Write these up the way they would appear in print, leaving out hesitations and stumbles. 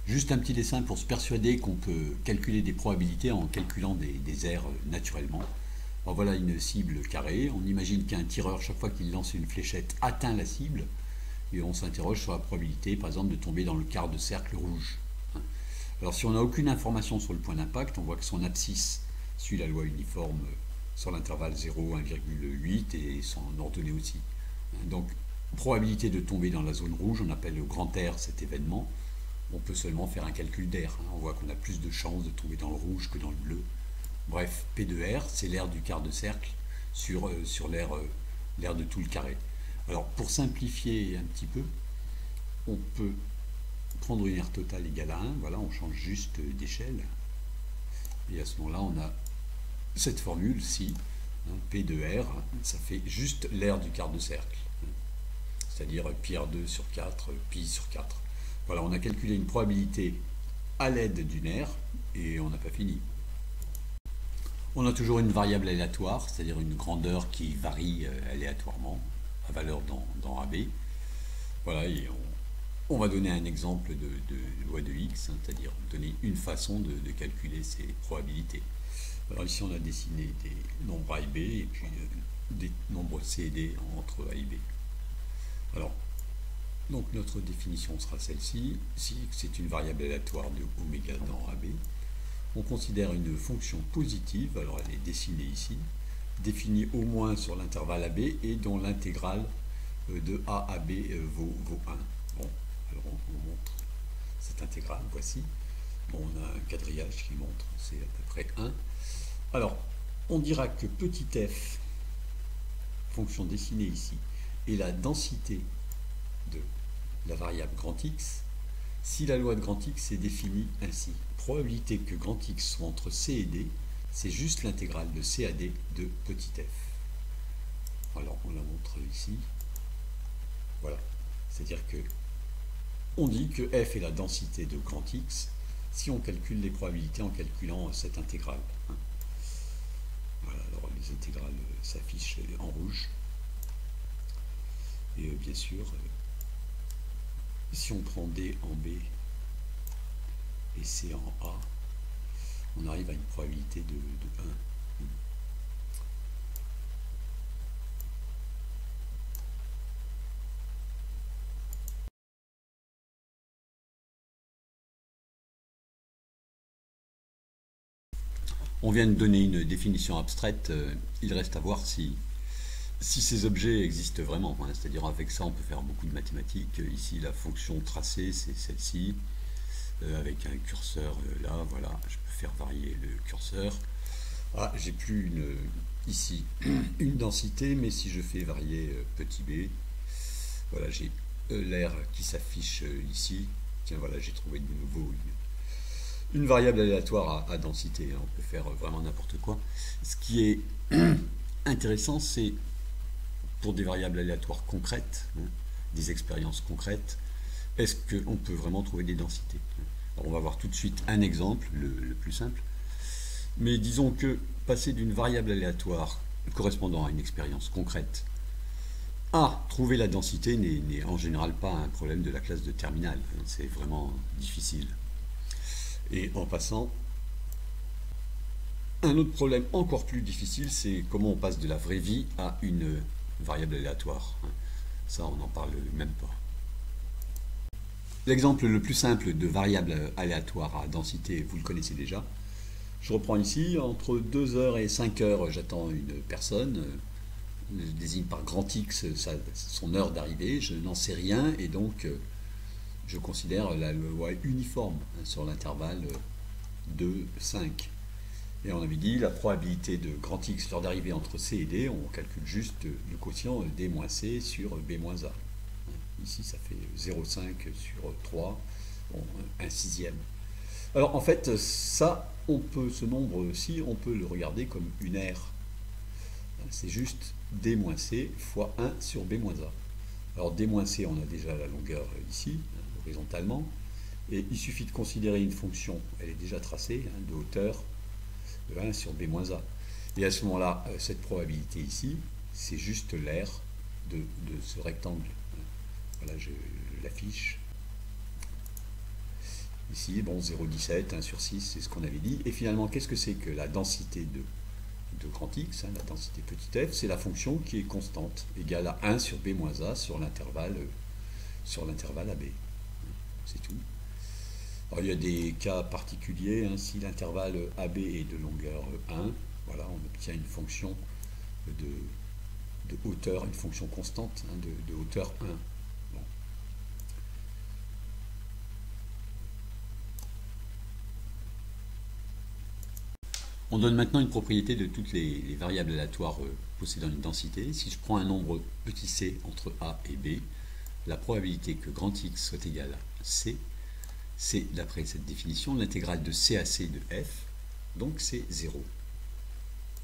Juste un petit dessin pour se persuader qu'on peut calculer des probabilités en calculant des aires naturellement. Alors voilà une cible carrée. On imagine qu'un tireur, chaque fois qu'il lance une fléchette, atteint la cible. Et on s'interroge sur la probabilité, par exemple, de tomber dans le quart de cercle rouge. Alors si on n'a aucune information sur le point d'impact, on voit que son abscisse suit la loi uniforme sur l'intervalle 0, 1,8 et son ordonnée aussi. Donc, probabilité de tomber dans la zone rouge, on appelle le grand R cet événement. On peut seulement faire un calcul d'air. On voit qu'on a plus de chances de tomber dans le rouge que dans le bleu. Bref, P de R, c'est l'aire du quart de cercle sur l'aire de tout le carré. Alors, pour simplifier un petit peu, on peut prendre une aire totale égale à 1. Voilà, on change juste d'échelle. Et à ce moment-là, on a cette formule-ci, P de R, ça fait juste l'aire du quart de cercle. C'est-à-dire pi R2 sur 4, pi sur 4. Voilà, on a calculé une probabilité à l'aide d'une aire et on n'a pas fini. On a toujours une variable aléatoire, c'est-à-dire une grandeur qui varie aléatoirement à valeur dans AB. Voilà, et on va donner un exemple de loi de X, c'est-à-dire donner une façon de calculer ces probabilités. Alors ici on a dessiné des nombres A et B et puis des nombres C et D entre A et B. Alors, donc notre définition sera celle-ci. Si X est une variable aléatoire de oméga dans AB, on considère une fonction positive, alors elle est dessinée ici, définie au moins sur l'intervalle AB et dont l'intégrale de A à B vaut 1. Bon, alors on montre cette intégrale, voici. Bon, on a un quadrillage qui montre, c'est à peu près 1. Alors, on dira que petit f, fonction dessinée ici, est la densité de la variable grand X si la loi de grand X est définie ainsi. Probabilité que grand X soit entre C et D, c'est juste l'intégrale de C à D de petit f. Alors, on la montre ici. Voilà. C'est-à-dire que on dit que f est la densité de grand X si on calcule les probabilités en calculant cette intégrale. Voilà, alors les intégrales s'affichent en rouge. Et bien sûr, si on prend D en B et C en A, on arrive à une probabilité de 1. On vient de donner une définition abstraite, il reste à voir si ces objets existent vraiment. C'est-à-dire avec ça on peut faire beaucoup de mathématiques. Ici la fonction tracée c'est celle-ci, avec un curseur là, voilà, je peux faire varier le curseur. Ah, j'ai plus ici une densité, mais si je fais varier petit b, voilà, j'ai l'air qui s'affiche ici. Tiens, voilà, j'ai trouvé de nouveau une variable aléatoire à densité. On peut faire vraiment n'importe quoi. Ce qui est intéressant, c'est pour des variables aléatoires concrètes, des expériences concrètes, est-ce qu'on peut vraiment trouver des densités? Alors on va voir tout de suite un exemple, le plus simple. Mais disons que passer d'une variable aléatoire correspondant à une expérience concrète à trouver la densité n'est en général pas un problème de la classe de terminale. C'est vraiment difficile. Et en passant, un autre problème encore plus difficile, c'est comment on passe de la vraie vie à une variable aléatoire. Ça, on n'en parle même pas. L'exemple le plus simple de variable aléatoire à densité, vous le connaissez déjà. Je reprends ici, entre 2h et 5h, j'attends une personne. Je désigne par grand X son heure d'arrivée, je n'en sais rien, et donc je considère la loi uniforme sur l'intervalle 2, 5. Et on avait dit la probabilité de grand X lors d'arrivée entre C et D, on calcule juste le quotient D-C sur B-A. Ici ça fait 0,5 sur 3, bon, 1/6. Alors en fait, ça, ce nombre-ci, on peut le regarder comme une aire. C'est juste D-C fois 1 sur B-A. Alors D-C, on a déjà la longueur ici, horizontalement, et il suffit de considérer une fonction, elle est déjà tracée, de hauteur, de 1 sur B-A. Et à ce moment-là, cette probabilité ici, c'est juste l'aire de ce rectangle. Voilà, je l'affiche. Ici, bon, 0,17, 1 sur 6, c'est ce qu'on avait dit. Et finalement, qu'est-ce que c'est que la densité de grand X, hein, la densité petit f? C'est la fonction qui est constante, égale à 1 sur b moins a sur l'intervalle AB. C'est tout. Alors, il y a des cas particuliers, hein, si l'intervalle AB est de longueur 1, voilà, on obtient une fonction de hauteur, une fonction constante, hein, de hauteur 1. Bon. On donne maintenant une propriété de toutes les variables aléatoires possédant une densité. Si je prends un nombre petit c entre a et b, la probabilité que grand X soit égal à c, c'est, d'après cette définition, l'intégrale de c à c de f, donc c'est 0.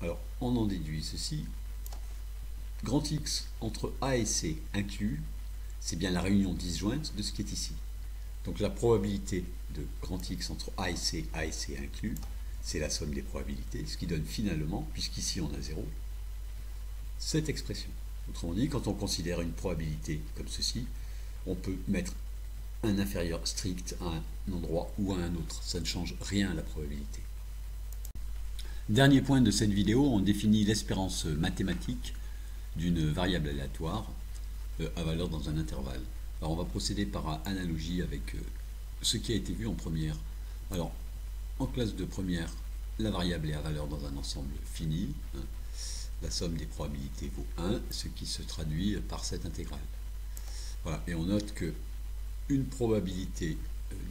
Alors, on en déduit ceci. Grand X entre a et c inclus, c'est bien la réunion disjointe de ce qui est ici. Donc la probabilité de grand X entre a et c inclus, c'est la somme des probabilités, ce qui donne finalement, puisqu'ici on a 0, cette expression. Autrement dit, quand on considère une probabilité comme ceci, on peut mettre un inférieur strict à un endroit ou à un autre. Ça ne change rien à la probabilité. Dernier point de cette vidéo, on définit l'espérance mathématique d'une variable aléatoire à valeur dans un intervalle. Alors on va procéder par analogie avec ce qui a été vu en première. Alors, en classe de première, la variable est à valeur dans un ensemble fini. Hein. La somme des probabilités vaut 1, ce qui se traduit par cette intégrale. Voilà, et on note que une probabilité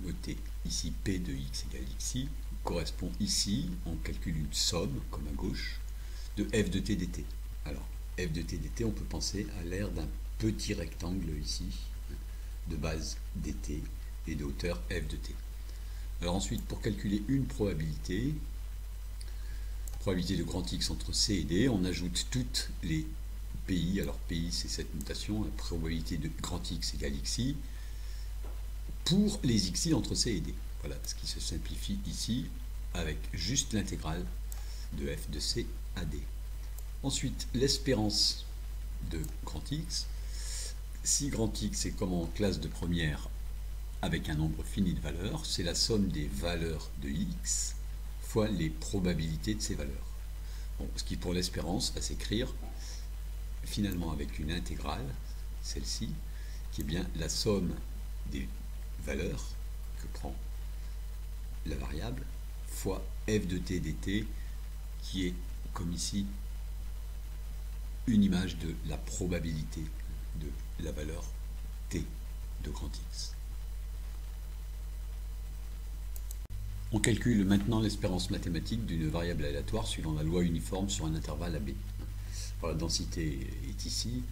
notée ici P de x égale xi correspond ici, on calcule une somme, comme à gauche, de f de t dt. Alors, f de t dt, on peut penser à l'aire d'un petit rectangle ici, de base dt et de hauteur f de t. Alors ensuite, pour calculer une probabilité de grand X entre C et D, on ajoute toutes les PI. Alors PI, c'est cette notation, la probabilité de grand X égale XI, pour les XI entre C et D. Voilà, ce qui se simplifie ici avec juste l'intégrale de f de C à D. Ensuite, l'espérance de grand X. Si grand X est comme en classe de première avec un nombre fini de valeurs, c'est la somme des valeurs de x fois les probabilités de ces valeurs. Bon, ce qui pour l'espérance va s'écrire finalement avec une intégrale, celle-ci, qui est bien la somme des valeurs que prend la variable fois f de t dt, qui est, comme ici, une image de la probabilité de la valeur t de grand X. On calcule maintenant l'espérance mathématique d'une variable aléatoire suivant la loi uniforme sur un intervalle AB. Alors, la densité est ici,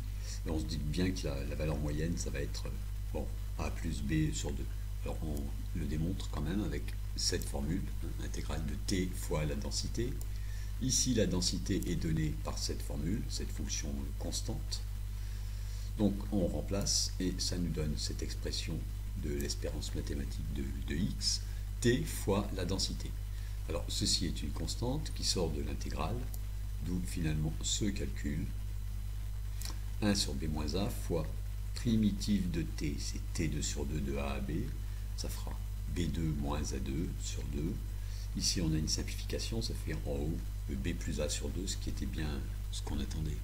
et on se dit bien que la valeur moyenne, ça va être bon, A plus B sur 2. Alors on le démontre quand même avec cette formule, hein, intégrale de t fois la densité. Ici, la densité est donnée par cette formule, cette fonction constante. Donc on remplace, et ça nous donne cette expression de l'espérance mathématique de x, t fois la densité. Alors ceci est une constante qui sort de l'intégrale, d'où finalement ce calcul, 1 sur b moins a fois primitive de t, c'est t2 sur 2 de a à b, ça fera b2 moins a2 sur 2. Ici on a une simplification, ça fait en haut b plus a sur 2, ce qui était bien ce qu'on attendait.